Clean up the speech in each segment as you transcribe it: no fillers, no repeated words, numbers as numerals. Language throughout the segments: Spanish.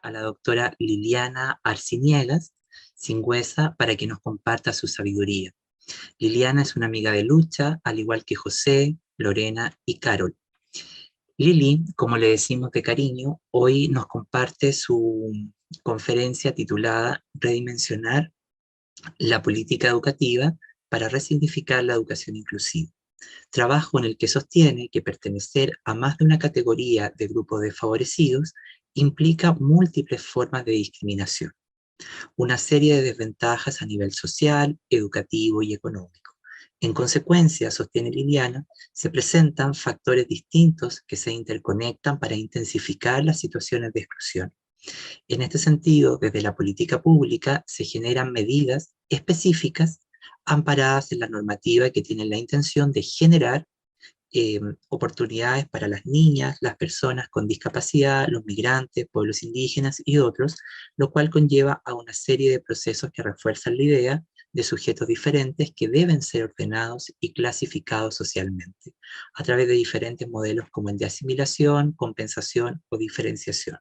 a la doctora Liliana Arciniegas Singüesa para que nos comparta su sabiduría. Liliana es una amiga de lucha, al igual que José, Lorena y Carol. Lili, como le decimos de cariño, hoy nos comparte su conferencia titulada Redimensionar la política educativa para resignificar la educación inclusiva. Trabajo en el que sostiene que pertenecer a más de una categoría de grupos desfavorecidos implica múltiples formas de discriminación, una serie de desventajas a nivel social, educativo y económico. En consecuencia, sostiene Liliana, se presentan factores distintos que se interconectan para intensificar las situaciones de exclusión. En este sentido, desde la política pública se generan medidas específicas amparadas en la normativa que tienen la intención de generar oportunidades para las niñas, las personas con discapacidad, los migrantes, pueblos indígenas y otros, lo cual conlleva a una serie de procesos que refuerzan la idea de sujetos diferentes que deben ser ordenados y clasificados socialmente, a través de diferentes modelos como el de asimilación, compensación o diferenciación.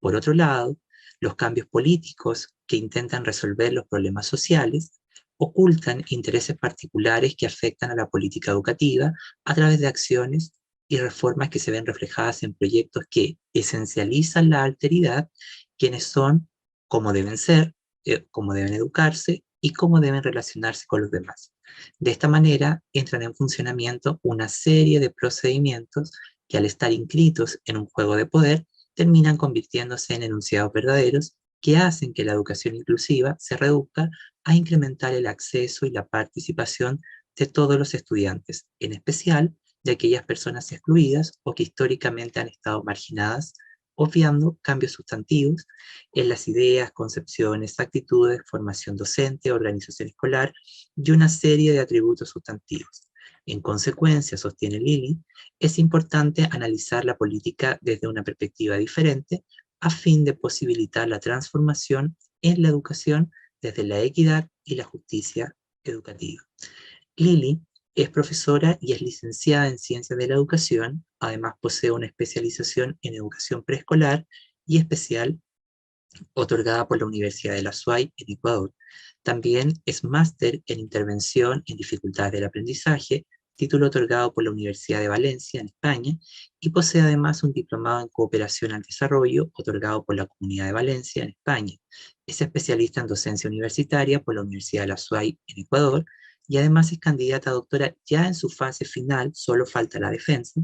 Por otro lado, los cambios políticos que intentan resolver los problemas sociales ocultan intereses particulares que afectan a la política educativa a través de acciones y reformas que se ven reflejadas en proyectos que esencializan la alteridad, quienes son, cómo deben ser, cómo deben educarse y cómo deben relacionarse con los demás. De esta manera entran en funcionamiento una serie de procedimientos que al estar inscritos en un juego de poder terminan convirtiéndose en enunciados verdaderos que hacen que la educación inclusiva se reduzca a incrementar el acceso y la participación de todos los estudiantes, en especial de aquellas personas excluidas o que históricamente han estado marginadas, obviando cambios sustantivos en las ideas, concepciones, actitudes, formación docente, organización escolar y una serie de atributos sustantivos. En consecuencia, sostiene Lili, es importante analizar la política desde una perspectiva diferente a fin de posibilitar la transformación en la educación desde la equidad y la justicia educativa. Lili es profesora y es licenciada en Ciencias de la Educación, además posee una especialización en educación preescolar y especial otorgada por la Universidad de la SUAY en Ecuador. También es máster en intervención en dificultades del aprendizaje, título otorgado por la Universidad de Valencia en España, y posee además un diplomado en cooperación al desarrollo otorgado por la Comunidad de Valencia en España. Es especialista en docencia universitaria por la Universidad de la SUAY en Ecuador, y además es candidata a doctora ya en su fase final, solo falta la defensa,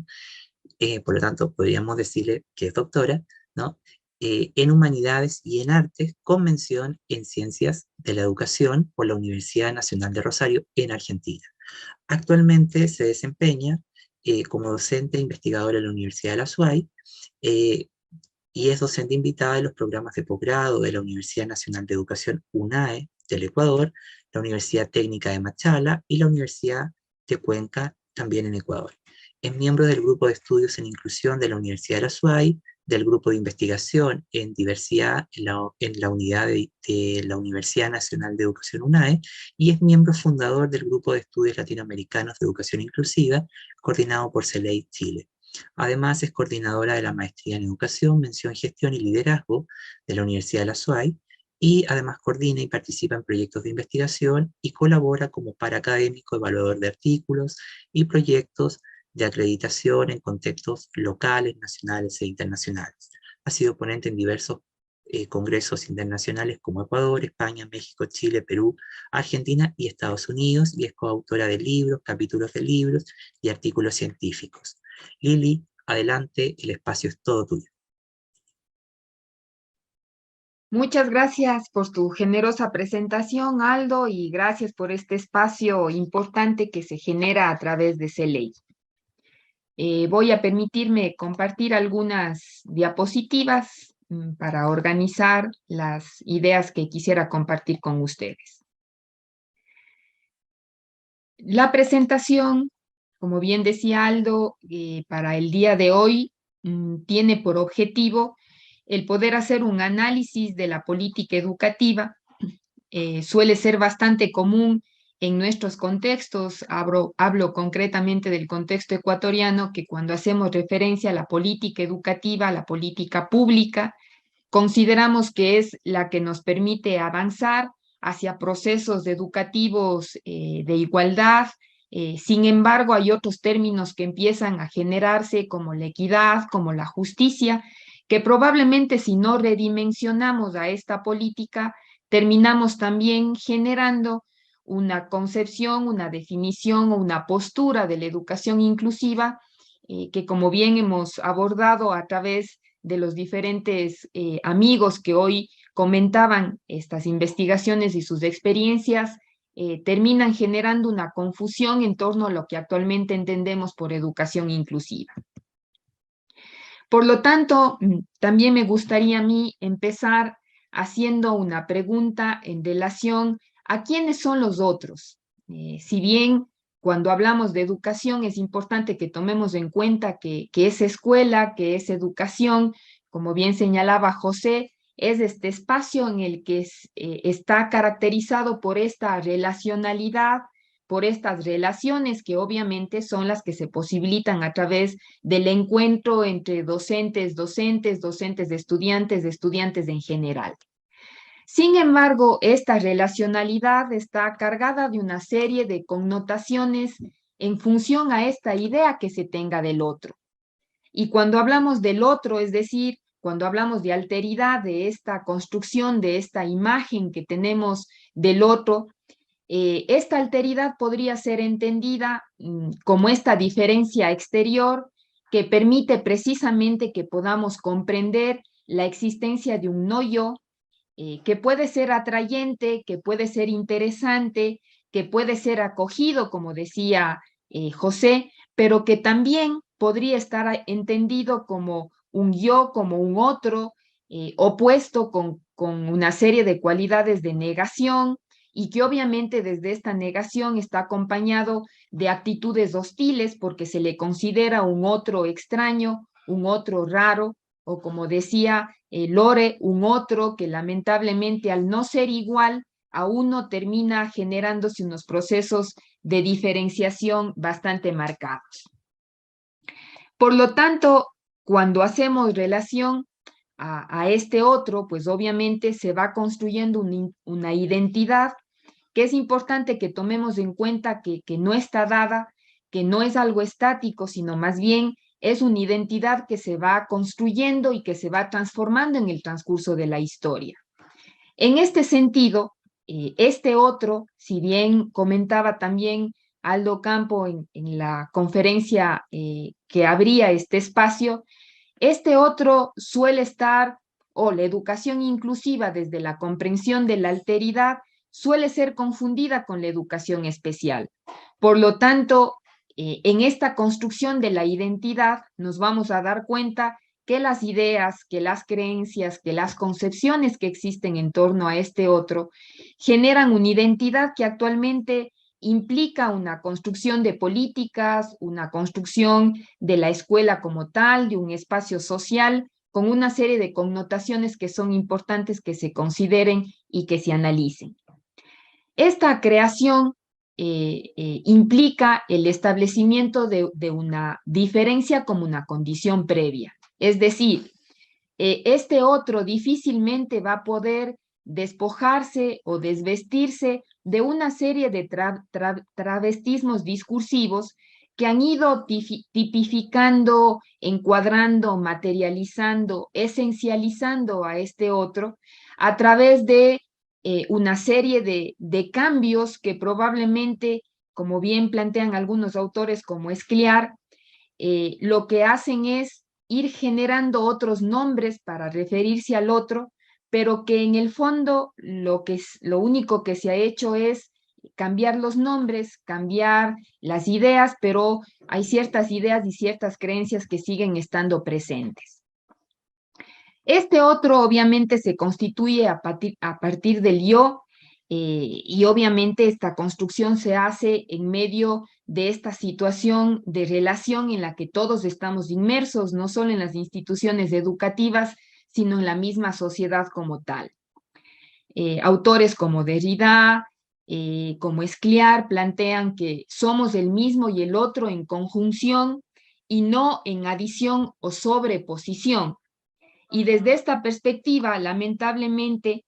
por lo tanto podríamos decirle que es doctora, ¿no? En Humanidades y en Artes, con mención en Ciencias de la Educación por la Universidad Nacional de Rosario en Argentina. Actualmente se desempeña como docente e investigadora en la Universidad de la SUAY eh, y es docente invitada en los programas de posgrado de la Universidad Nacional de Educación UNAE del Ecuador, la Universidad Técnica de Machala y la Universidad de Cuenca, también en Ecuador. Es miembro del Grupo de Estudios en Inclusión de la Universidad de la SUAY, del Grupo de Investigación en Diversidad en la unidad de la Universidad Nacional de Educación UNAE, y es miembro fundador del Grupo de Estudios Latinoamericanos de Educación Inclusiva, coordinado por CELEI Chile. Además, es coordinadora de la Maestría en Educación, Mención, Gestión y Liderazgo de la Universidad de la SUAY, y además coordina y participa en proyectos de investigación y colabora como paracadémico evaluador de artículos y proyectos de acreditación en contextos locales, nacionales e internacionales. Ha sido ponente en diversos congresos internacionales como Ecuador, España, México, Chile, Perú, Argentina y Estados Unidos, y es coautora de libros, capítulos de libros y artículos científicos. Lili, adelante, el espacio es todo tuyo. Muchas gracias por tu generosa presentación, Aldo, y gracias por este espacio importante que se genera a través de CELEI. Voy a permitirme compartir algunas diapositivas para organizar las ideas que quisiera compartir con ustedes. La presentación, como bien decía Aldo, para el día de hoy tiene por objetivo el poder hacer un análisis de la política educativa. Suele ser bastante común en nuestros contextos, hablo concretamente del contexto ecuatoriano, que cuando hacemos referencia a la política educativa, a la política pública, consideramos que es la que nos permite avanzar hacia procesos educativos de igualdad. Sin embargo, hay otros términos que empiezan a generarse como la equidad, como la justicia, que probablemente si no redimensionamos a esta política, terminamos también generando una concepción, una definición o una postura de la educación inclusiva que, como bien hemos abordado a través de los diferentes amigos que hoy comentaban estas investigaciones y sus experiencias, terminan generando una confusión en torno a lo que actualmente entendemos por educación inclusiva. Por lo tanto, también me gustaría a mí empezar haciendo una pregunta en relación a quiénes son los otros. Si bien cuando hablamos de educación es importante que tomemos en cuenta que es escuela, que es educación, como bien señalaba José, es este espacio en el que está caracterizado por esta relacionalidad, por estas relaciones que obviamente son las que se posibilitan a través del encuentro entre docentes, docentes de estudiantes en general. Sin embargo, esta relacionalidad está cargada de una serie de connotaciones en función a esta idea que se tenga del otro. Y cuando hablamos del otro, es decir, cuando hablamos de alteridad, de esta construcción, de esta imagen que tenemos del otro, esta alteridad podría ser entendida como esta diferencia exterior que permite precisamente que podamos comprender la existencia de un no yo, que puede ser atrayente, que puede ser interesante, que puede ser acogido, como decía José, pero que también podría estar entendido como un yo, como un otro, opuesto con una serie de cualidades de negación, y que obviamente desde esta negación está acompañado de actitudes hostiles porque se le considera un otro extraño, un otro raro, o como decía Lore, un otro que lamentablemente al no ser igual a uno termina generándose unos procesos de diferenciación bastante marcados. Por lo tanto, cuando hacemos relación a este otro, pues obviamente se va construyendo una identidad que es importante que tomemos en cuenta que no está dada, que no es algo estático, sino más bien es una identidad que se va construyendo y que se va transformando en el transcurso de la historia. En este sentido, este otro, si bien comentaba también Aldo Campo en la conferencia que abría este espacio, este otro suele estar, o la educación inclusiva desde la comprensión de la alteridad, suele ser confundida con la educación especial. Por lo tanto, en esta construcción de la identidad nos vamos a dar cuenta que las ideas, que las creencias, que las concepciones que existen en torno a este otro generan una identidad que actualmente implica una construcción de políticas, una construcción de la escuela como tal, de un espacio social, con una serie de connotaciones que son importantes que se consideren y que se analicen. Esta creación implica el establecimiento de una diferencia como una condición previa. Es decir, este otro difícilmente va a poder despojarse o desvestirse de una serie de travestismos discursivos que han ido tipificando, encuadrando, materializando, esencializando a este otro a través de una serie de cambios que probablemente, como bien plantean algunos autores como Escliar, lo que hacen es ir generando otros nombres para referirse al otro, pero que en el fondo lo único que se ha hecho es cambiar los nombres, cambiar las ideas, pero hay ciertas ideas y ciertas creencias que siguen estando presentes. Este otro obviamente se constituye a partir del yo, y obviamente esta construcción se hace en medio de esta situación de relación en la que todos estamos inmersos, no solo en las instituciones educativas, sino en la misma sociedad como tal. Autores como Derrida, como Escliar, plantean que somos el mismo y el otro en conjunción y no en adición o sobreposición. Y desde esta perspectiva, lamentablemente,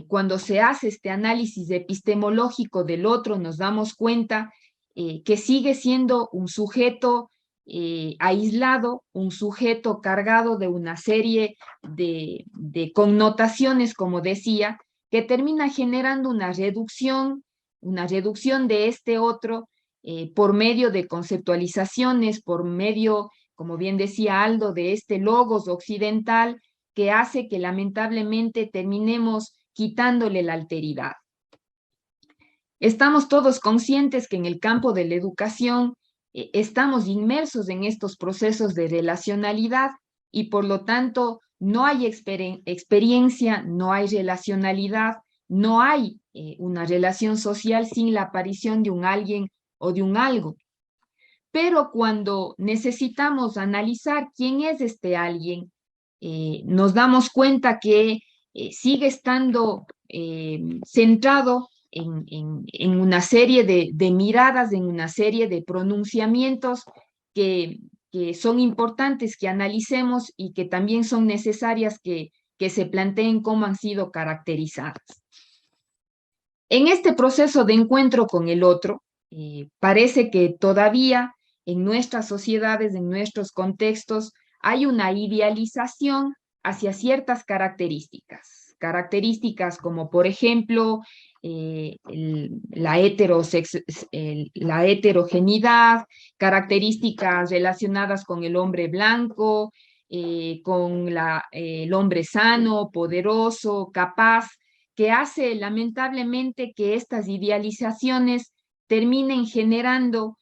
cuando se hace este análisis epistemológico del otro, nos damos cuenta que sigue siendo un sujeto aislado, un sujeto cargado de una serie de connotaciones, como decía, que termina generando una reducción de este otro por medio de conceptualizaciones, por medio, como bien decía Aldo, de este logos occidental que hace que lamentablemente terminemos quitándole la alteridad. Estamos todos conscientes que en el campo de la educación estamos inmersos en estos procesos de relacionalidad y por lo tanto no hay experiencia, no hay relacionalidad, no hay una relación social sin la aparición de un alguien o de un algo. Pero cuando necesitamos analizar quién es este alguien, nos damos cuenta que sigue estando centrado en una serie de miradas, en una serie de pronunciamientos que, que son importantes que analicemos y que también son necesarias que se planteen cómo han sido caracterizadas. En este proceso de encuentro con el otro, parece que todavía en nuestras sociedades, en nuestros contextos, hay una idealización hacia ciertas características como por ejemplo la heterogeneidad, características relacionadas con el hombre blanco, con el hombre sano, poderoso, capaz, que hace lamentablemente que estas idealizaciones terminen generando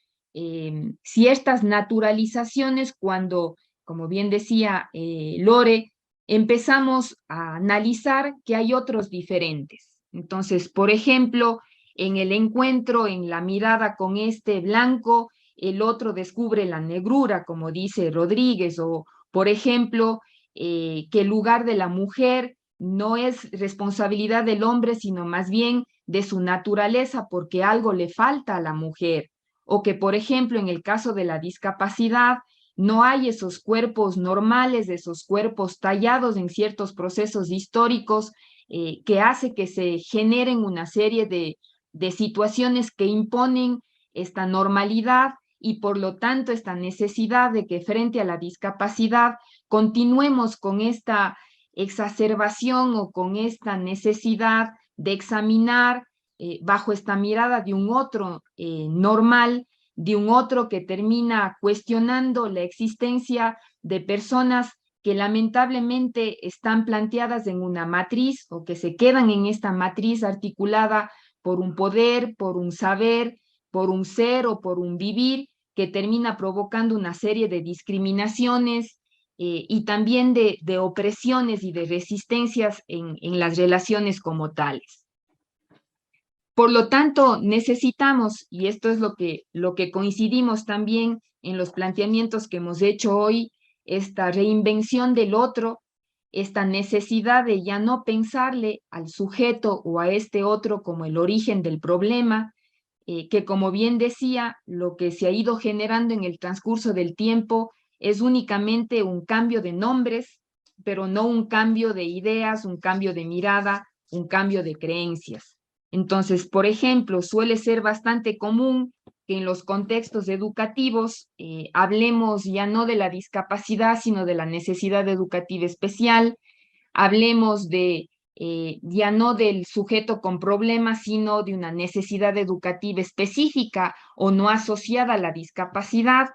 ciertas naturalizaciones cuando, como bien decía Lore, empezamos a analizar que hay otros diferentes. Entonces, por ejemplo, en el encuentro, en la mirada con este blanco, el otro descubre la negrura, como dice Rodríguez, o por ejemplo, que el lugar de la mujer no es responsabilidad del hombre, sino más bien de su naturaleza, porque algo le falta a la mujer. O que, por ejemplo, en el caso de la discapacidad, no hay esos cuerpos normales, esos cuerpos tallados en ciertos procesos históricos que hace que se generen una serie de situaciones que imponen esta normalidad y por lo tanto esta necesidad de que frente a la discapacidad continuemos con esta exacerbación o con esta necesidad de examinar bajo esta mirada de un otro normal, de un otro que termina cuestionando la existencia de personas que lamentablemente están planteadas en una matriz o que se quedan en esta matriz articulada por un poder, por un saber, por un ser o por un vivir que termina provocando una serie de discriminaciones y también de opresiones y de resistencias en las relaciones como tales. Por lo tanto, necesitamos, y esto es lo que coincidimos también en los planteamientos que hemos hecho hoy, esta reinvención del otro, esta necesidad de ya no pensarle al sujeto o a este otro como el origen del problema, que como bien decía, lo que se ha ido generando en el transcurso del tiempo es únicamente un cambio de nombres, pero no un cambio de ideas, un cambio de mirada, un cambio de creencias. Entonces, por ejemplo, suele ser bastante común que en los contextos educativos hablemos ya no de la discapacidad, sino de la necesidad educativa especial, hablemos de ya no del sujeto con problemas, sino de una necesidad educativa específica o no asociada a la discapacidad.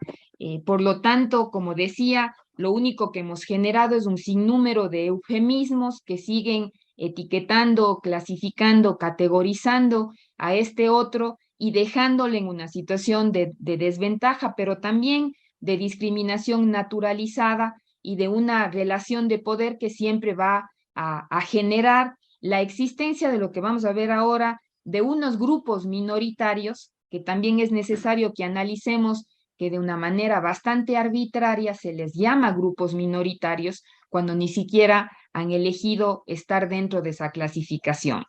Por lo tanto, como decía, lo único que hemos generado es un sinnúmero de eufemismos que siguen etiquetando, clasificando, categorizando a este otro y dejándole en una situación de desventaja, pero también de discriminación naturalizada y de una relación de poder que siempre va a generar la existencia de lo que vamos a ver ahora, de unos grupos minoritarios, que también es necesario que analicemos que de una manera bastante arbitraria se les llama grupos minoritarios cuando ni siquiera han elegido estar dentro de esa clasificación.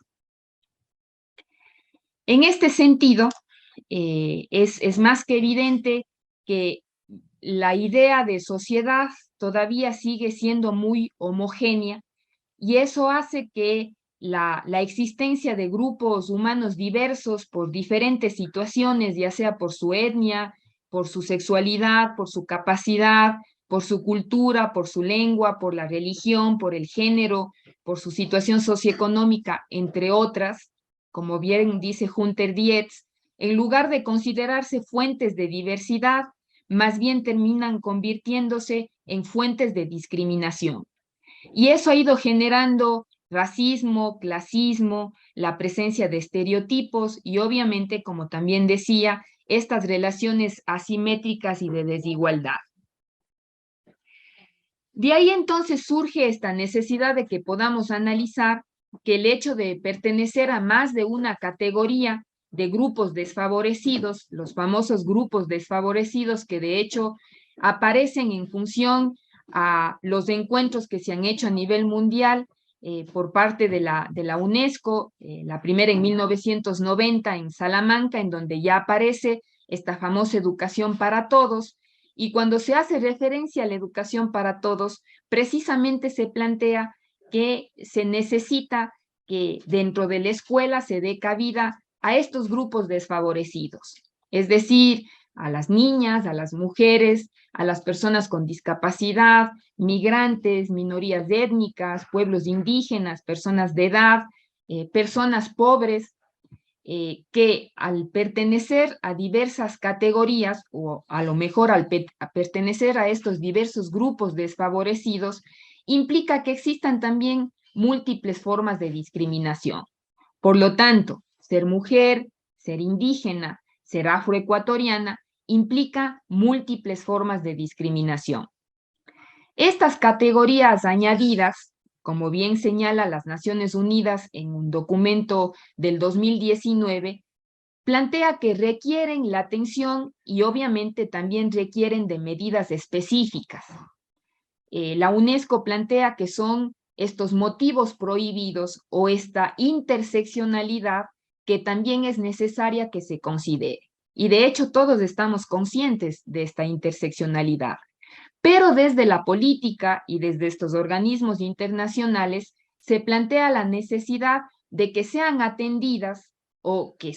En este sentido, es más que evidente que la idea de sociedad todavía sigue siendo muy homogénea y eso hace que la existencia de grupos humanos diversos por diferentes situaciones, ya sea por su etnia, por su sexualidad, por su capacidad, por su cultura, por su lengua, por la religión, por el género, por su situación socioeconómica, entre otras, como bien dice Hunter Dietz, en lugar de considerarse fuentes de diversidad, más bien terminan convirtiéndose en fuentes de discriminación. Y eso ha ido generando racismo, clasismo, la presencia de estereotipos y obviamente, como también decía, estas relaciones asimétricas y de desigualdad. De ahí entonces surge esta necesidad de que podamos analizar que el hecho de pertenecer a más de una categoría de grupos desfavorecidos, los famosos grupos desfavorecidos que de hecho aparecen en función a los encuentros que se han hecho a nivel mundial por parte de la UNESCO, la primera en 1990 en Salamanca, en donde ya aparece esta famosa educación para todos. Y cuando se hace referencia a la educación para todos, precisamente se plantea que se necesita que dentro de la escuela se dé cabida a estos grupos desfavorecidos, es decir, a las niñas, a las mujeres, a las personas con discapacidad, migrantes, minorías étnicas, pueblos indígenas, personas de edad, personas pobres, que al pertenecer a diversas categorías o a lo mejor a pertenecer a estos diversos grupos desfavorecidos, implica que existan también múltiples formas de discriminación. Por lo tanto, ser mujer, ser indígena, ser afroecuatoriana, implica múltiples formas de discriminación. Estas categorías añadidas, como bien señala las Naciones Unidas en un documento del 2019, plantea que requieren la atención y obviamente también requieren de medidas específicas. La UNESCO plantea que son estos motivos prohibidos o esta interseccionalidad que también es necesaria que se considere. Y de hecho todos estamos conscientes de esta interseccionalidad. Pero desde la política y desde estos organismos internacionales se plantea la necesidad de que sean atendidas o que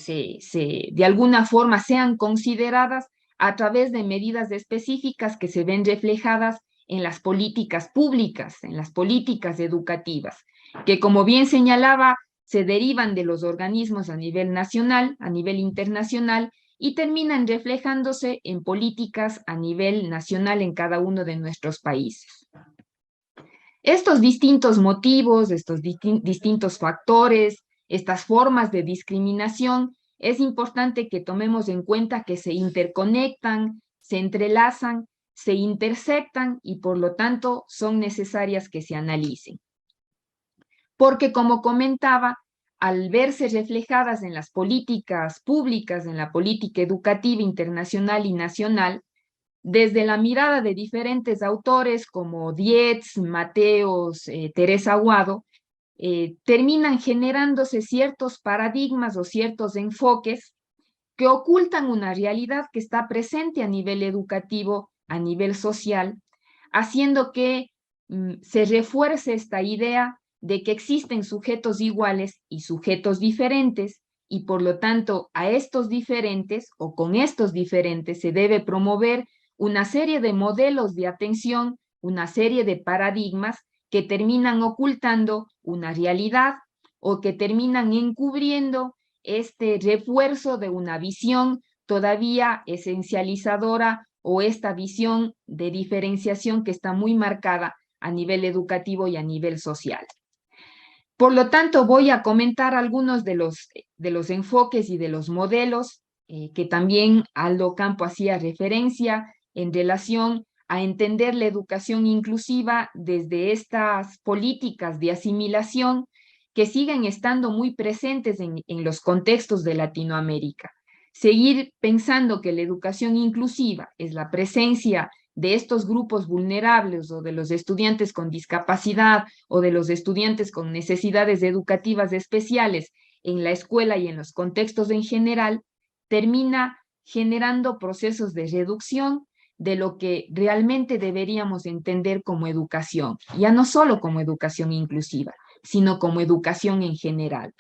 de alguna forma sean consideradas a través de medidas específicas que se ven reflejadas en las políticas públicas, en las políticas educativas, que como bien señalaba, se derivan de los organismos a nivel nacional, a nivel internacional, y terminan reflejándose en políticas a nivel nacional en cada uno de nuestros países. Estos distintos motivos, estos distintos factores, estas formas de discriminación, es importante que tomemos en cuenta que se interconectan, se entrelazan, se intersectan y por lo tanto son necesarias que se analicen. Porque como comentaba, al verse reflejadas en las políticas públicas, en la política educativa internacional y nacional, desde la mirada de diferentes autores como Dietz, Mateos, Teresa Aguado, terminan generándose ciertos paradigmas o ciertos enfoques que ocultan una realidad que está presente a nivel educativo, a nivel social, haciendo que se refuerce esta idea de que existen sujetos iguales y sujetos diferentes, y por lo tanto a estos diferentes o con estos diferentes se debe promover una serie de modelos de atención, una serie de paradigmas que terminan ocultando una realidad o que terminan encubriendo este refuerzo de una visión todavía esencializadora o esta visión de diferenciación que está muy marcada a nivel educativo y a nivel social. Por lo tanto, voy a comentar algunos de los enfoques y de los modelos que también Aldo Campo hacía referencia en relación a entender la educación inclusiva desde estas políticas de asimilación que siguen estando muy presentes en los contextos de Latinoamérica. Seguir pensando que la educación inclusiva es la presencia de estos grupos vulnerables o de los estudiantes con discapacidad o de los estudiantes con necesidades educativas especiales en la escuela y en los contextos en general, termina generando procesos de reducción, de lo que realmente deberíamos entender como educación, ya no solo como educación inclusiva, sino como educación en general.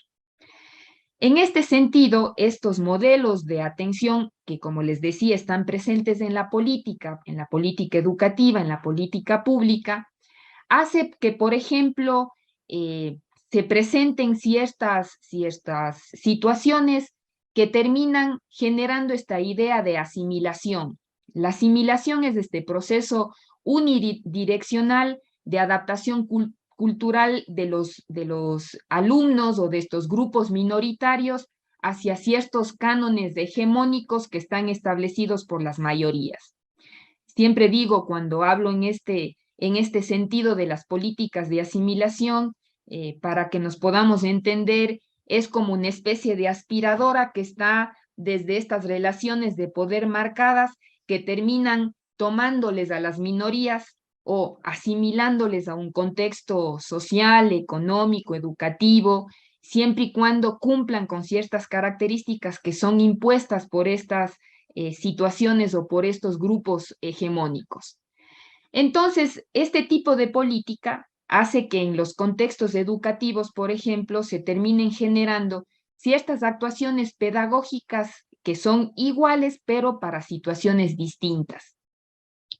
En este sentido, estos modelos de atención que, como les decía, están presentes en la política educativa, en la política pública, hace que, por ejemplo, se presenten ciertas situaciones que terminan generando esta idea de asimilación. La asimilación es este proceso unidireccional de adaptación cultural de los alumnos o de estos grupos minoritarios hacia ciertos cánones hegemónicos que están establecidos por las mayorías. Siempre digo, cuando hablo en este sentido de las políticas de asimilación, para que nos podamos entender, es como una especie de aspiradora que está desde estas relaciones de poder marcadas que terminan tomándoles a las minorías o asimilándoles a un contexto social, económico, educativo, siempre y cuando cumplan con ciertas características que son impuestas por estas situaciones o por estos grupos hegemónicos. Entonces, este tipo de política hace que en los contextos educativos, por ejemplo, se terminen generando ciertas actuaciones pedagógicas que son iguales, pero para situaciones distintas.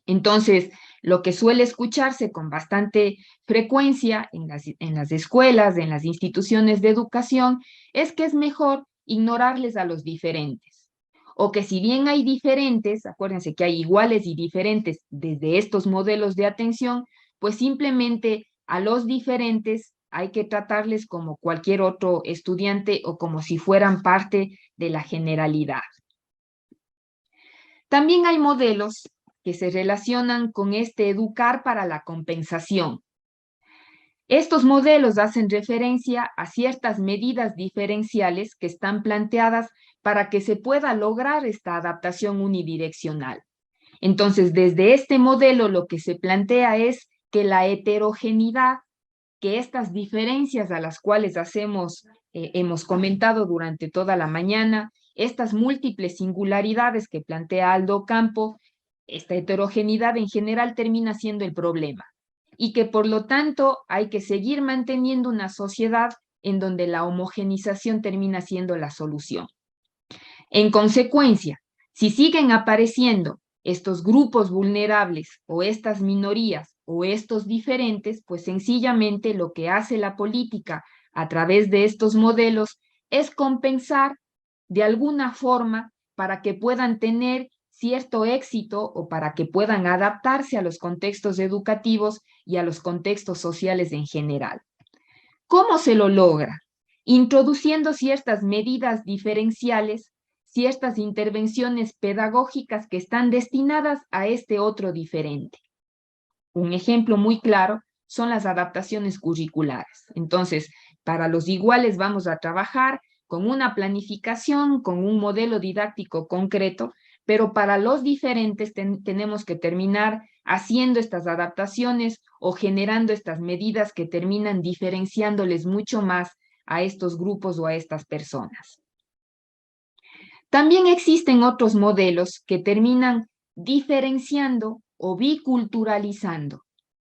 Entonces, lo que suele escucharse con bastante frecuencia en las escuelas, en las instituciones de educación, es que es mejor ignorarles a los diferentes. O que si bien hay diferentes, acuérdense que hay iguales y diferentes desde estos modelos de atención, pues simplemente a los diferentes hay que tratarles como cualquier otro estudiante o como si fueran parte de la generalidad. También hay modelos que se relacionan con este educar para la compensación. Estos modelos hacen referencia a ciertas medidas diferenciales que están planteadas para que se pueda lograr esta adaptación unidireccional. Entonces, desde este modelo lo que se plantea es que la heterogeneidad, que estas diferencias a las cuales hemos comentado durante toda la mañana, estas múltiples singularidades que plantea Aldo Campo, esta heterogeneidad en general termina siendo el problema y que por lo tanto hay que seguir manteniendo una sociedad en donde la homogenización termina siendo la solución. En consecuencia, si siguen apareciendo estos grupos vulnerables o estas minorías o estos diferentes, pues sencillamente lo que hace la política a través de estos modelos es compensar de alguna forma para que puedan tener cierto éxito o para que puedan adaptarse a los contextos educativos y a los contextos sociales en general. ¿Cómo se lo logra? Introduciendo ciertas medidas diferenciales, ciertas intervenciones pedagógicas que están destinadas a este otro diferente. Un ejemplo muy claro son las adaptaciones curriculares. Entonces, para los iguales vamos a trabajar con una planificación, con un modelo didáctico concreto, pero para los diferentes tenemos que terminar haciendo estas adaptaciones o generando estas medidas que terminan diferenciándoles mucho más a estos grupos o a estas personas. También existen otros modelos que terminan diferenciando o biculturalizando.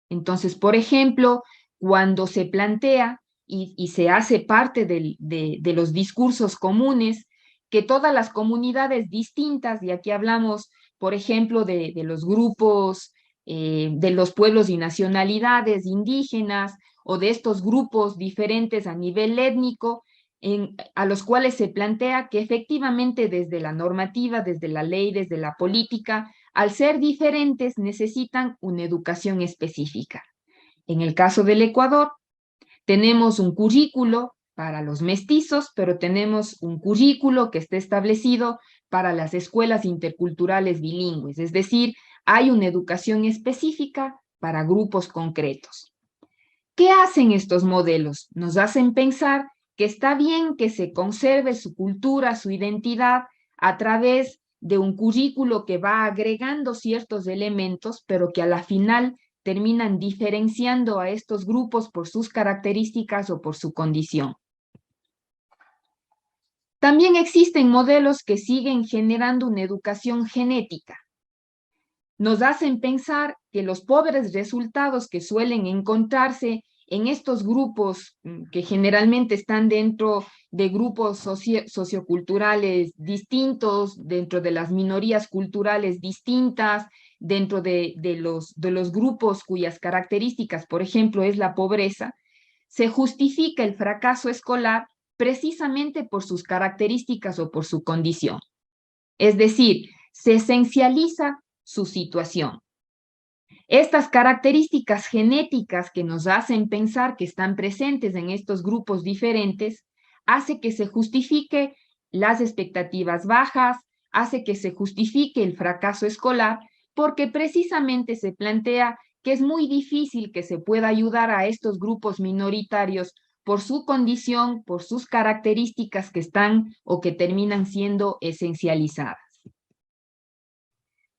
Entonces, por ejemplo, cuando se plantea y se hace parte de los discursos comunes, que todas las comunidades distintas, y aquí hablamos, por ejemplo, de los grupos, de los pueblos y nacionalidades indígenas, o de estos grupos diferentes a nivel étnico, a los cuales se plantea que efectivamente desde la normativa, desde la ley, desde la política, al ser diferentes necesitan una educación específica. En el caso del Ecuador, tenemos un currículo para los mestizos, pero tenemos un currículo que está establecido para las escuelas interculturales bilingües, es decir, hay una educación específica para grupos concretos. ¿Qué hacen estos modelos? Nos hacen pensar que está bien que se conserve su cultura, su identidad, a través de un currículo que va agregando ciertos elementos, pero que a la final terminan diferenciando a estos grupos por sus características o por su condición. También existen modelos que siguen generando una educación genética. nos hacen pensar que los pobres resultados que suelen encontrarse en estos grupos que generalmente están dentro de grupos socioculturales distintos, dentro de las minorías culturales distintas, dentro de los grupos cuyas características, por ejemplo, es la pobreza, se justifica el fracaso escolar precisamente por sus características o por su condición. Es decir, se esencializa su situación. Estas características genéticas que nos hacen pensar que están presentes en estos grupos diferentes, hace que se justifique las expectativas bajas, hace que se justifique el fracaso escolar, porque precisamente se plantea que es muy difícil que se pueda ayudar a estos grupos minoritarios por su condición, por sus características que están o que terminan siendo esencializadas.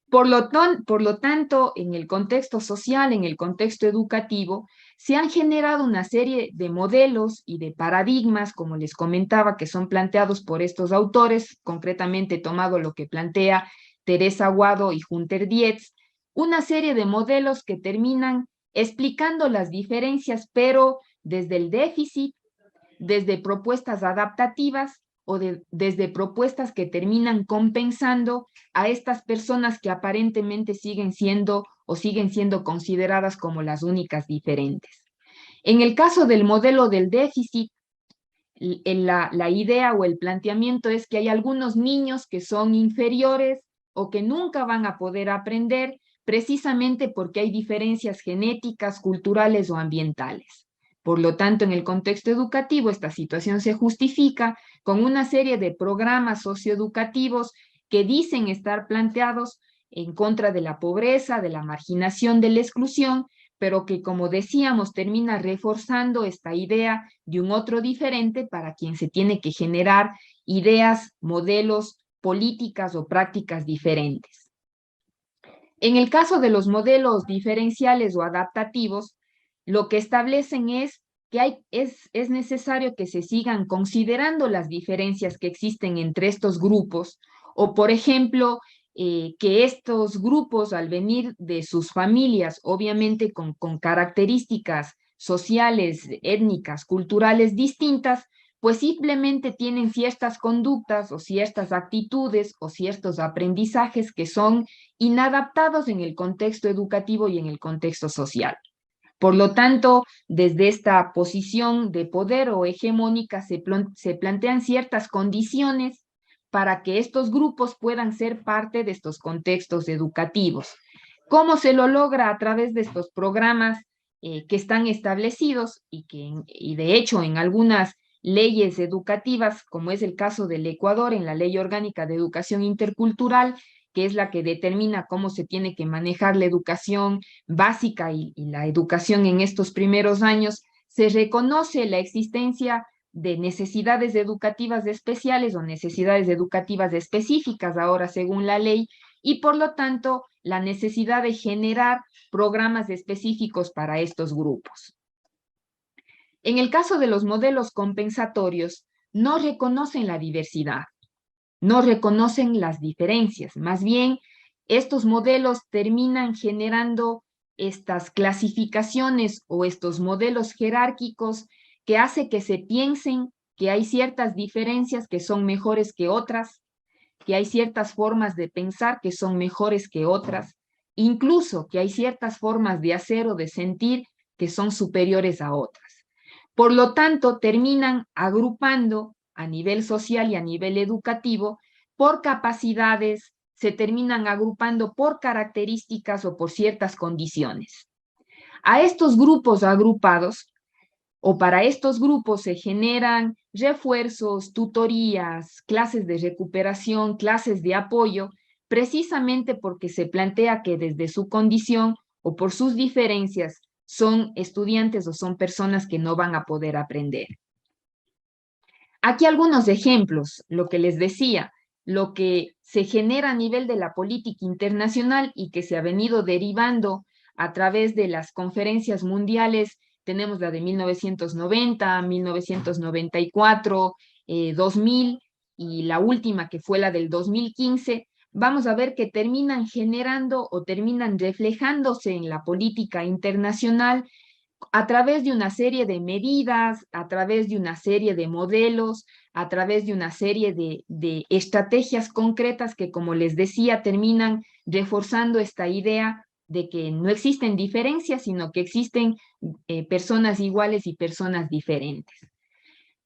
Por lo tanto, en el contexto social, en el contexto educativo, se han generado una serie de modelos y de paradigmas, como les comentaba, que son planteados por estos autores, concretamente tomado lo que plantea Teresa Aguado y Hunter Dietz, una serie de modelos que terminan explicando las diferencias, pero desde el déficit, desde propuestas adaptativas o desde propuestas que terminan compensando a estas personas que aparentemente siguen siendo consideradas como las únicas diferentes. En el caso del modelo del déficit, la idea o el planteamiento es que hay algunos niños que son inferiores o que nunca van a poder aprender precisamente porque hay diferencias genéticas, culturales o ambientales. Por lo tanto, en el contexto educativo, esta situación se justifica con una serie de programas socioeducativos que dicen estar planteados en contra de la pobreza, de la marginación, de la exclusión, pero que, como decíamos, termina reforzando esta idea de un otro diferente para quien se tiene que generar ideas, modelos, políticas o prácticas diferentes. En el caso de los modelos diferenciales o adaptativos, lo que establecen es que es necesario que se sigan considerando las diferencias que existen entre estos grupos, o por ejemplo, que estos grupos al venir de sus familias, obviamente con características sociales, étnicas, culturales distintas, pues simplemente tienen ciertas conductas o ciertas actitudes o ciertos aprendizajes que son inadaptados en el contexto educativo y en el contexto social. Por lo tanto, desde esta posición de poder o hegemónica se plantean ciertas condiciones para que estos grupos puedan ser parte de estos contextos educativos. ¿Cómo se lo logra? A través de estos programas que están establecidos y de hecho en algunas leyes educativas, como es el caso del Ecuador en la Ley Orgánica de Educación Intercultural, que es la que determina cómo se tiene que manejar la educación básica y la educación en estos primeros años, se reconoce la existencia de necesidades educativas especiales o necesidades educativas específicas ahora según la ley, y por lo tanto la necesidad de generar programas específicos para estos grupos. En el caso de los modelos compensatorios, no reconocen la diversidad, no reconocen las diferencias, más bien estos modelos terminan generando estas clasificaciones o estos modelos jerárquicos que hace que se piensen que hay ciertas diferencias que son mejores que otras, que hay ciertas formas de pensar que son mejores que otras, incluso que hay ciertas formas de hacer o de sentir que son superiores a otras. Por lo tanto, terminan agrupando a nivel social y a nivel educativo por capacidades, se terminan agrupando por características o por ciertas condiciones. A estos grupos agrupados o para estos grupos se generan refuerzos, tutorías, clases de recuperación, clases de apoyo, precisamente porque se plantea que desde su condición o por sus diferencias son estudiantes o son personas que no van a poder aprender. Aquí algunos ejemplos, lo que les decía, lo que se genera a nivel de la política internacional y que se ha venido derivando a través de las conferencias mundiales. Tenemos la de 1990, 1994, 2000 y la última que fue la del 2015, vamos a ver que terminan generando o terminan reflejándose en la política internacional a través de una serie de medidas, a través de una serie de modelos, a través de una serie de estrategias concretas que, como les decía, terminan reforzando esta idea de que no existen diferencias, sino que existen personas iguales y personas diferentes.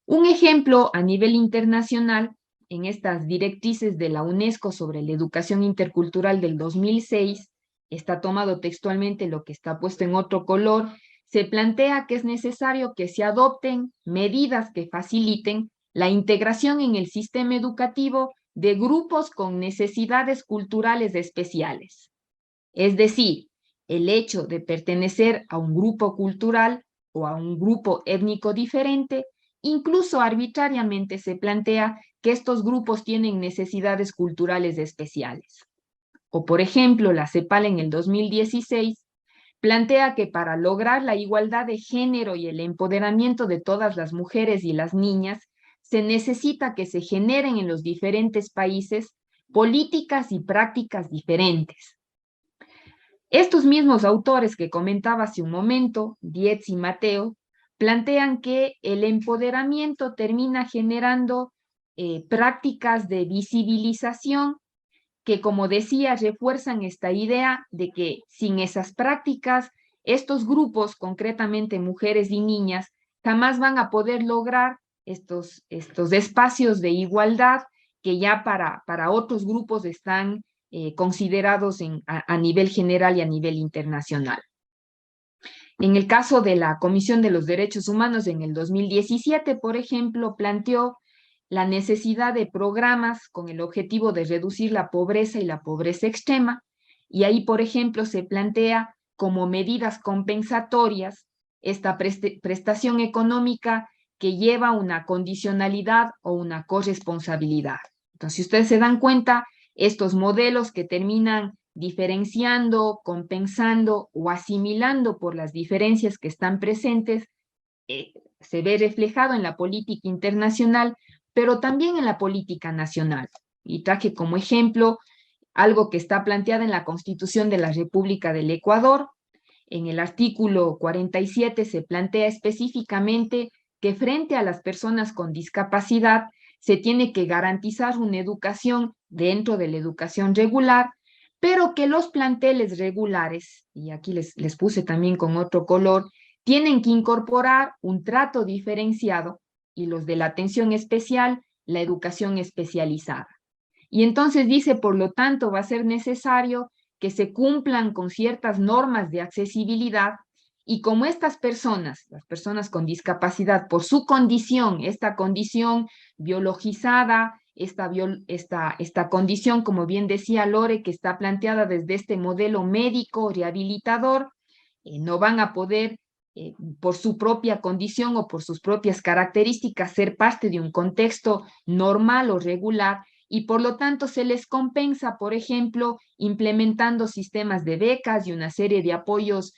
Un ejemplo a nivel internacional, en estas directrices de la UNESCO sobre la educación intercultural del 2006, está tomado textualmente lo que está puesto en otro color, se plantea que es necesario que se adopten medidas que faciliten la integración en el sistema educativo de grupos con necesidades culturales especiales. Es decir, el hecho de pertenecer a un grupo cultural o a un grupo étnico diferente, incluso arbitrariamente se plantea que estos grupos tienen necesidades culturales especiales. O por ejemplo, la CEPAL en el 2016 plantea que para lograr la igualdad de género y el empoderamiento de todas las mujeres y las niñas, se necesita que se generen en los diferentes países políticas y prácticas diferentes. Estos mismos autores que comentaba hace un momento, Dietz y Mateo, plantean que el empoderamiento termina generando prácticas de visibilización que, como decía, refuerzan esta idea de que sin esas prácticas, estos grupos, concretamente mujeres y niñas, jamás van a poder lograr estos espacios de igualdad que ya para otros grupos están considerados a nivel general y a nivel internacional. En el caso de la Comisión de los Derechos Humanos en el 2017, por ejemplo, planteó la necesidad de programas con el objetivo de reducir la pobreza y la pobreza extrema, y ahí, por ejemplo, se plantea como medidas compensatorias esta prestación económica que lleva una condicionalidad o una corresponsabilidad. Entonces, si ustedes se dan cuenta, estos modelos que terminan diferenciando, compensando o asimilando por las diferencias que están presentes, se ve reflejado en la política internacional, pero también en la política nacional. Y traje como ejemplo algo que está planteado en la Constitución de la República del Ecuador. En el artículo 47 se plantea específicamente que frente a las personas con discapacidad se tiene que garantizar una educación dentro de la educación regular, pero que los planteles regulares, y aquí les puse también con otro color, tienen que incorporar un trato diferenciado y los de la atención especial, la educación especializada. Y entonces dice, por lo tanto, va a ser necesario que se cumplan con ciertas normas de accesibilidad y como estas personas, las personas con discapacidad, por su condición, esta condición biologizada, esta condición, como bien decía Lore, que está planteada desde este modelo médico rehabilitador, no van a poder por su propia condición o por sus propias características ser parte de un contexto normal o regular y por lo tanto se les compensa, por ejemplo, implementando sistemas de becas y una serie de apoyos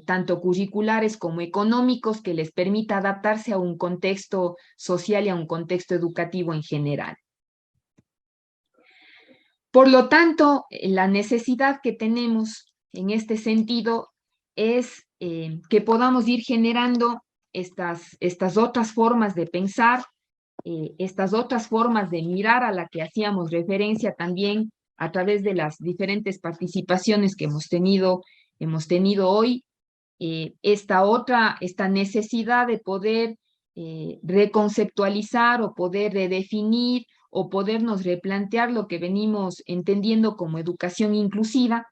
tanto curriculares como económicos que les permita adaptarse a un contexto social y a un contexto educativo en general. Por lo tanto, la necesidad que tenemos en este sentido es que podamos ir generando estas otras formas de pensar, estas otras formas de mirar a la que hacíamos referencia también a través de las diferentes participaciones que hemos tenido hoy, esta necesidad de poder reconceptualizar o poder redefinir o podernos replantear lo que venimos entendiendo como educación inclusiva.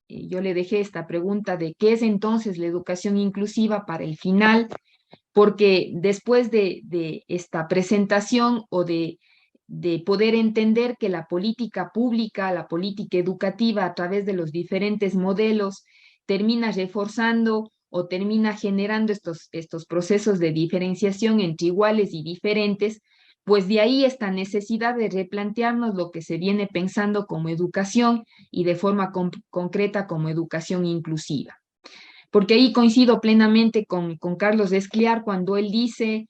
Yo le dejé esta pregunta de qué es entonces la educación inclusiva para el final, porque después de esta presentación o de poder entender que la política pública, la política educativa a través de los diferentes modelos termina reforzando o termina generando estos procesos de diferenciación entre iguales y diferentes, pues de ahí esta necesidad de replantearnos lo que se viene pensando como educación y de forma concreta como educación inclusiva. Porque ahí coincido plenamente con Carlos Escliar cuando él dice,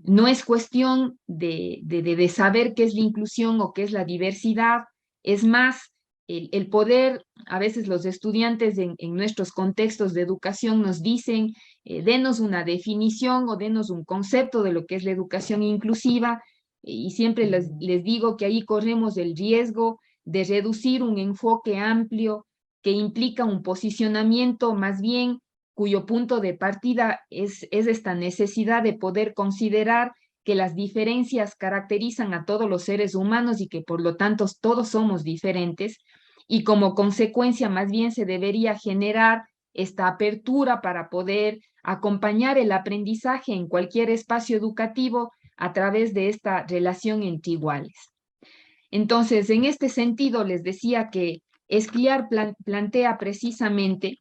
no es cuestión de saber qué es la inclusión o qué es la diversidad, Es más, el poder, a veces los estudiantes en nuestros contextos de educación nos dicen, denos una definición o denos un concepto de lo que es la educación inclusiva, y siempre les digo que ahí corremos el riesgo de reducir un enfoque amplio que implica un posicionamiento más bien cuyo punto de partida es esta necesidad de poder considerar que las diferencias caracterizan a todos los seres humanos y que por lo tanto todos somos diferentes, y como consecuencia más bien se debería generar esta apertura para poder acompañar el aprendizaje en cualquier espacio educativo a través de esta relación entre iguales. Entonces, en este sentido, les decía que Escliar plantea precisamente,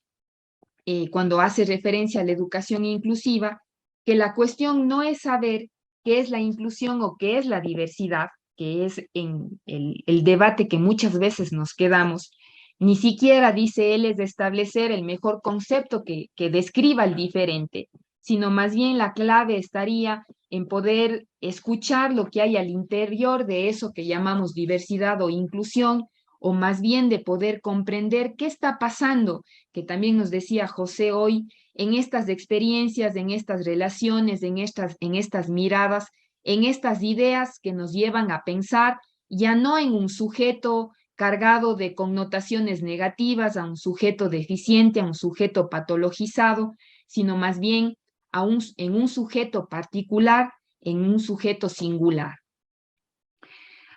cuando hace referencia a la educación inclusiva, que la cuestión no es saber qué es la inclusión o qué es la diversidad, que es en el debate que muchas veces nos quedamos, ni siquiera, dice él, es de establecer el mejor concepto que describa el diferente, sino más bien la clave estaría en poder escuchar lo que hay al interior de eso que llamamos diversidad o inclusión, o más bien de poder comprender qué está pasando, que también nos decía José hoy, en estas experiencias, en estas relaciones, en estas miradas, en estas ideas que nos llevan a pensar ya no en un sujeto cargado de connotaciones negativas, a un sujeto deficiente, a un sujeto patologizado, sino más bien en un sujeto particular, en un sujeto singular.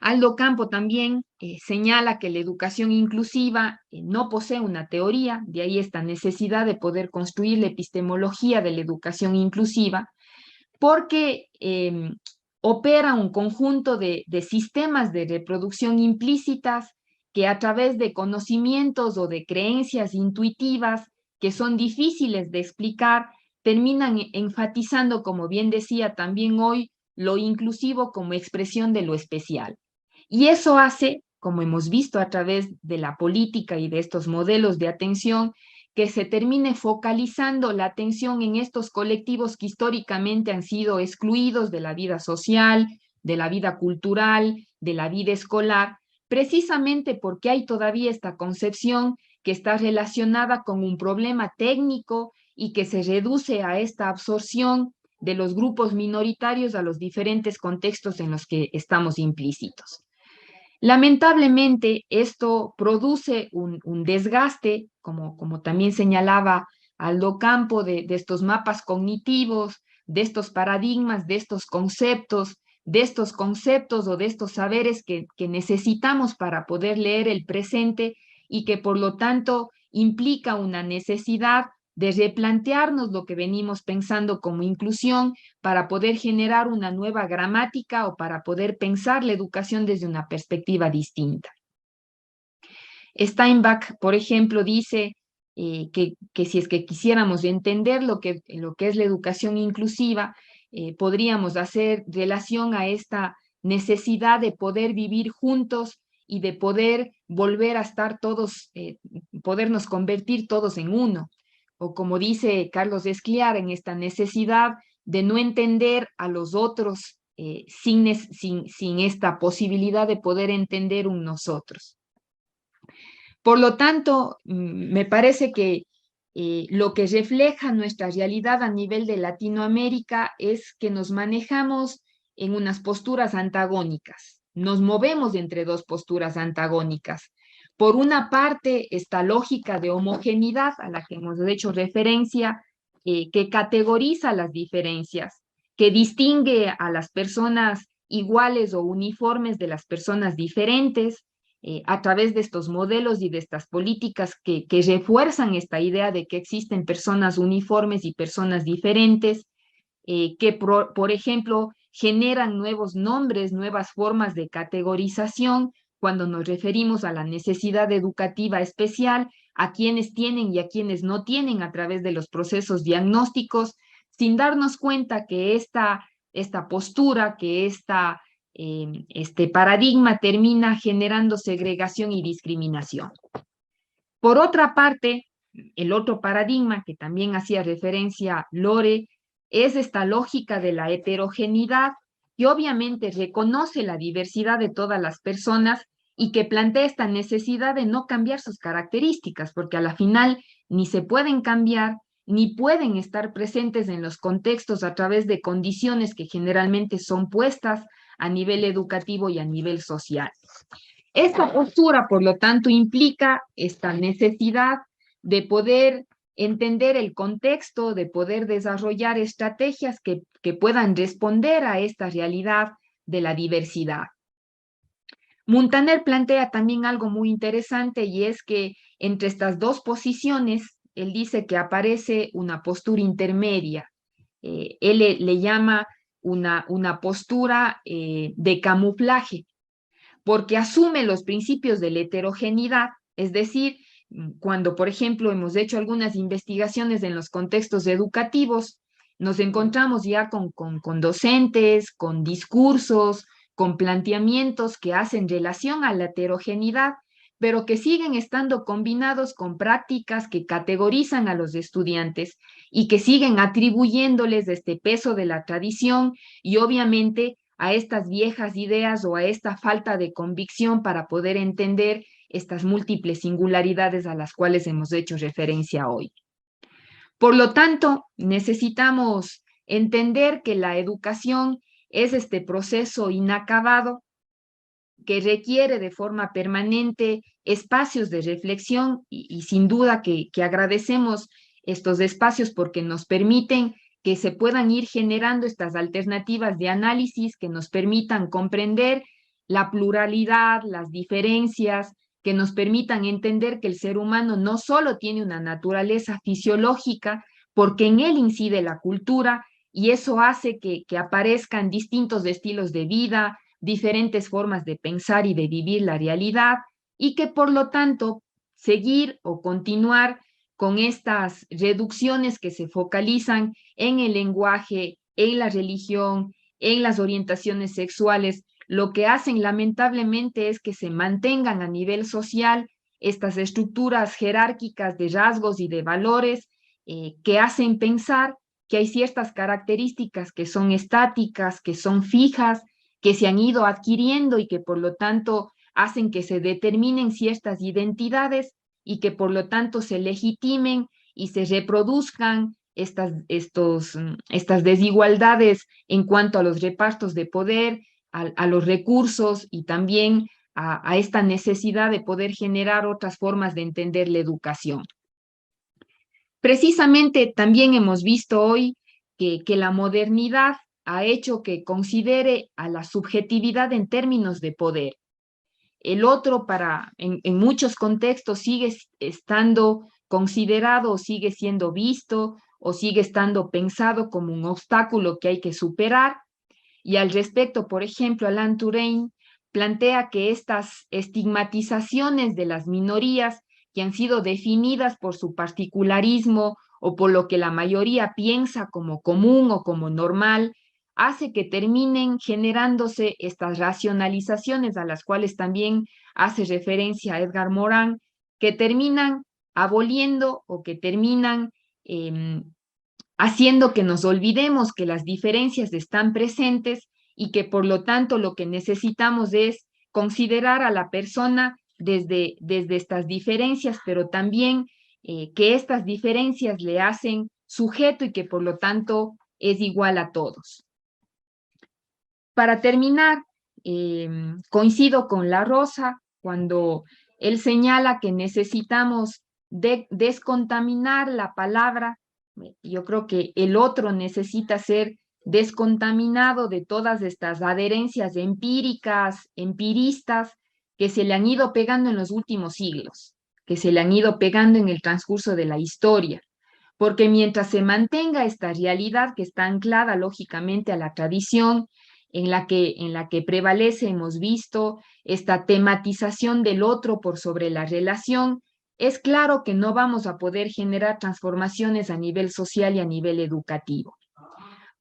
Aldo Campo también señala que la educación inclusiva no posee una teoría, de ahí esta necesidad de poder construir la epistemología de la educación inclusiva, porque opera un conjunto de sistemas de reproducción implícitas que a través de conocimientos o de creencias intuitivas que son difíciles de explicar, terminan enfatizando, como bien decía también hoy, lo inclusivo como expresión de lo especial. Y eso hace, como hemos visto a través de la política y de estos modelos de atención, que se termine focalizando la atención en estos colectivos que históricamente han sido excluidos de la vida social, de la vida cultural, de la vida escolar, precisamente porque hay todavía esta concepción que está relacionada con un problema técnico y que se reduce a esta absorción de los grupos minoritarios a los diferentes contextos en los que estamos implícitos. Lamentablemente, esto produce un desgaste, como también señalaba Aldo Campo, de estos mapas cognitivos, de estos paradigmas, de estos conceptos o de estos saberes que necesitamos para poder leer el presente y que por lo tanto implica una necesidad de replantearnos lo que venimos pensando como inclusión para poder generar una nueva gramática o para poder pensar la educación desde una perspectiva distinta. Steinbach, por ejemplo, dice que si es que quisiéramos entender lo que es la educación inclusiva, podríamos hacer relación a esta necesidad de poder vivir juntos y de poder volver a estar todos, podernos convertir todos en uno. O como dice Carlos Escliar, en esta necesidad de no entender a los otros sin esta posibilidad de poder entender un nosotros. Por lo tanto, me parece que lo que refleja nuestra realidad a nivel de Latinoamérica es que nos manejamos en unas posturas antagónicas, nos movemos entre dos posturas antagónicas. Por una parte, esta lógica de homogeneidad a la que hemos hecho referencia, que categoriza las diferencias, que distingue a las personas iguales o uniformes de las personas diferentes, a través de estos modelos y de estas políticas que refuerzan esta idea de que existen personas uniformes y personas diferentes, que por ejemplo generan nuevos nombres, nuevas formas de categorización cuando nos referimos a la necesidad educativa especial, a quienes tienen y a quienes no tienen a través de los procesos diagnósticos, sin darnos cuenta que esta postura, que este paradigma termina generando segregación y discriminación. Por otra parte, el otro paradigma que también hacía referencia Lore es esta lógica de la heterogeneidad, que obviamente reconoce la diversidad de todas las personas y que plantea esta necesidad de no cambiar sus características, porque a la final ni se pueden cambiar ni pueden estar presentes en los contextos a través de condiciones que generalmente son puestas a nivel educativo y a nivel social. Esta postura, por lo tanto, implica esta necesidad de poder entender el contexto, de poder desarrollar estrategias que puedan responder a esta realidad de la diversidad. Muntaner plantea también algo muy interesante, y es que entre estas dos posiciones, él dice que aparece una postura intermedia. Él le llama una postura de camuflaje, porque asume los principios de la heterogeneidad, es decir, cuando, por ejemplo, hemos hecho algunas investigaciones en los contextos educativos, nos encontramos ya con docentes, con discursos, con planteamientos que hacen relación a la heterogeneidad, pero que siguen estando combinados con prácticas que categorizan a los estudiantes y que siguen atribuyéndoles este peso de la tradición y obviamente a estas viejas ideas o a esta falta de convicción para poder entender estas múltiples singularidades a las cuales hemos hecho referencia hoy. Por lo tanto, necesitamos entender que la educación es este proceso inacabado que requiere de forma permanente espacios de reflexión y sin duda que agradecemos estos espacios porque nos permiten que se puedan ir generando estas alternativas de análisis que nos permitan comprender la pluralidad, las diferencias, que nos permitan entender que el ser humano no solo tiene una naturaleza fisiológica, porque en él incide la cultura y eso hace que aparezcan distintos estilos de vida, diferentes formas de pensar y de vivir la realidad, y que por lo tanto seguir o continuar con estas reducciones que se focalizan en el lenguaje, en la religión, en las orientaciones sexuales, lo que hacen lamentablemente es que se mantengan a nivel social estas estructuras jerárquicas de rasgos y de valores que hacen pensar que hay ciertas características que son estáticas, que son fijas, que se han ido adquiriendo y que por lo tanto hacen que se determinen ciertas identidades y que por lo tanto se legitimen y se reproduzcan estas desigualdades en cuanto a los repartos de poder, a los recursos y también a esta necesidad de poder generar otras formas de entender la educación. Precisamente también hemos visto hoy que la modernidad ha hecho que considere a la subjetividad en términos de poder. El otro en muchos contextos sigue estando considerado o sigue siendo visto o sigue estando pensado como un obstáculo que hay que superar. Y al respecto, por ejemplo, Alan Turing plantea que estas estigmatizaciones de las minorías que han sido definidas por su particularismo o por lo que la mayoría piensa como común o como normal, hace que terminen generándose estas racionalizaciones a las cuales también hace referencia Edgar Morin, que terminan aboliendo o que terminan haciendo que nos olvidemos que las diferencias están presentes y que por lo tanto lo que necesitamos es considerar a la persona desde estas diferencias, pero también que estas diferencias le hacen sujeto y que por lo tanto es igual a todos. Para terminar, coincido con La Rosa cuando él señala que necesitamos descontaminar la palabra. Yo creo que el otro necesita ser descontaminado de todas estas adherencias empíricas, empiristas, que se le han ido pegando en los últimos siglos, que se le han ido pegando en el transcurso de la historia. Porque mientras se mantenga esta realidad que está anclada lógicamente a la tradición, en la que prevalece, hemos visto, esta tematización del otro por sobre la relación, es claro que no vamos a poder generar transformaciones a nivel social y a nivel educativo.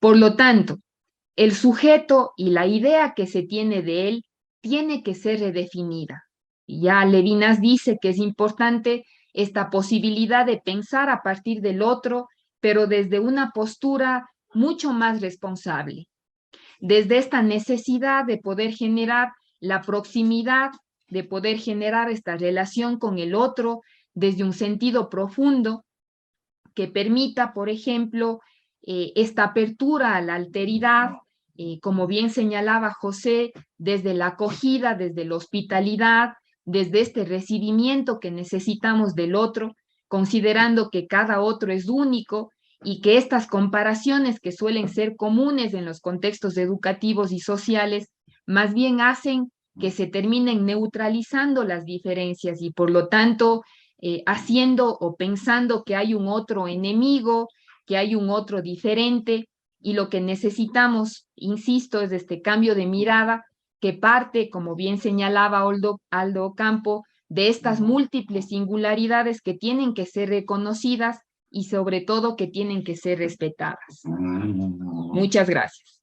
Por lo tanto, el sujeto y la idea que se tiene de él tiene que ser redefinida. Ya Levinas dice que es importante esta posibilidad de pensar a partir del otro, pero desde una postura mucho más responsable, desde esta necesidad de poder generar la proximidad de poder generar esta relación con el otro desde un sentido profundo que permita, por ejemplo, esta apertura a la alteridad, como bien señalaba José, desde la acogida, desde la hospitalidad, desde este recibimiento que necesitamos del otro, considerando que cada otro es único y que estas comparaciones que suelen ser comunes en los contextos educativos y sociales, más bien hacen que se terminen neutralizando las diferencias y por lo tanto haciendo o pensando que hay un otro enemigo, que hay un otro diferente, y lo que necesitamos, insisto, es este cambio de mirada que parte, como bien señalaba Aldo Campo, de estas múltiples singularidades que tienen que ser reconocidas y sobre todo que tienen que ser respetadas. Muchas gracias.